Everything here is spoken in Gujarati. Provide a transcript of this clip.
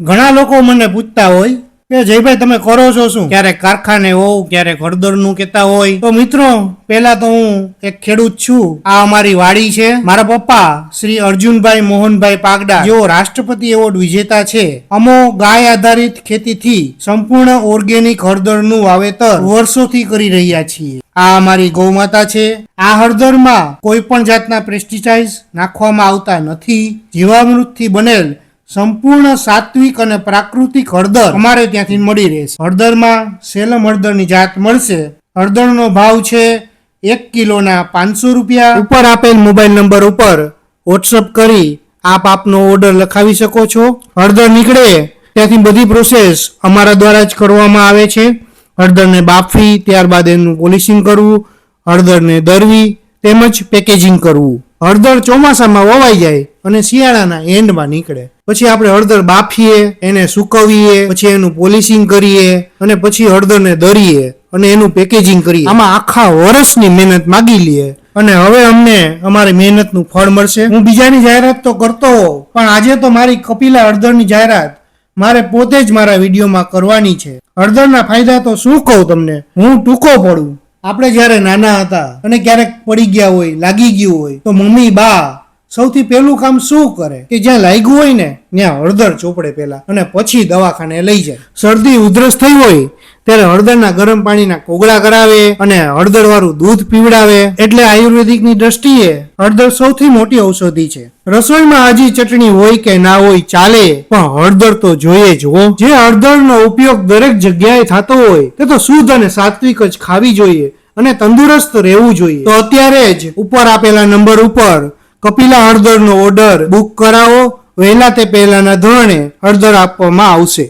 ઘણા લોકો મને પૂછતા હોય કે જયભાઈ તમે કરો છો શું? ક્યારેક કારખાને હોવ, ક્યારેક હળદરનું કહેતા હોય. તો મિત્રો, પહેલા તો હું એક ખેડૂત છું. આ અમારી વાડી છે. મારા પપ્પા શ્રી અર્જુનભાઈ મોહનભાઈ પાગડા, જેઓ રાષ્ટ્રપતિ એવોર્ડ વિજેતા છે. અમો ગાય આધારિત ખેતીથી સંપૂર્ણ ઓર્ગેનિક હળદરનું વાવેતર વર્ષોથી કરી રહ્યા છીએ. આ અમારી ગૌમાતા છે. આ હળદરમાં કોઈ પણ જાતના પેસ્ટિસાઇડ નાખવામાં આવતા નથી. જીવામૃતથી બનેલ સંપૂર્ણ સાત્વિક અને પ્રાકૃતિક હળદર અમારે ત્યાંથી મળી રહેશે. હળદરમાં સેલમ હળદરની જાત મળશે. હળદરનો ભાવ છે 1 કિલોના 500 રૂપિયા. ઉપર આપેલ મોબાઈલ નંબર ઉપર વોટ્સઅપ કરી આપ આપનો ઓર્ડર લખાવી શકો છો. હળદર નીકળે ત્યાંથી બધી પ્રોસેસ અમારા દ્વારા જ કરવામાં આવે છે. હળદરને બાફી ત્યારબાદ એનું પોલિશિંગ કરવું, હળદરને દરવી તેમજ પેકેજિંગ કરવું. હળદર ચોમાસામાં વવાઈ જાય અને શિયાળાના એન્ડમાં નીકળે. પછી આપણે હળદર બાફીએ, એને સુકવીએ, પછી એનું પોલિશિંગ કરીએ અને પછી હળદરને દરીએ અને એનું પેકેજિંગ કરીએ. આમાં આખા વર્ષની મહેનત માગી લઈએ અને હવે અમને અમારી મહેનતનું ફળ મળશે. હું બીજાની જાહેરાત તો કરતો પણ આજે તો મારી કપિલા હળદરની જાહેરાત મારે પોતે જ મારા વિડીયોમાં કરવાની છે. હળદરના ફાયદા તો શું કહું તમને, હું ટૂંકો પડું. આપણે જ્યારે નાના હતા અને ક્યારેક પડી ગયા હોય, લાગી ગયું હોય, તો મમ્મી બા સૌથી પહેલું કામ શું કરે કે જ્યાં લાગ્યું હોય ને ત્યાં હળદર ચોપડે પહેલા અને પછી દવાખાને લઈ જાય. શરદી ઉધરસ થઈ હોય ત્યારે હળદરના ગરમ પાણીના કોગળા કરાવે અને હળદર વાળું દૂધ પીવડાવે. એટલે આયુર્વેદિકની દ્રષ્ટિએ હળદર સૌથી મોટી ઔષધિ છે. રસોઈમાં હજી ચટણી હોય કે ના હોય ચાલે, પણ હળદર તો જોઈએ જ હો. જે હળદરનો ઉપયોગ દરેક જગ્યાએ થતો હોય તે તો શુદ્ધ અને સાત્વિક જ ખાવી જોઈએ અને તંદુરસ્ત રહેવું જોઈએ. તો અત્યારે જ ઉપર આપેલા નંબર ઉપર કપિલા હળદરનો ઓર્ડર બુક કરાવો. વહેલા તે પહેલાના ધોરણે હળદર આપવામાં આવશે.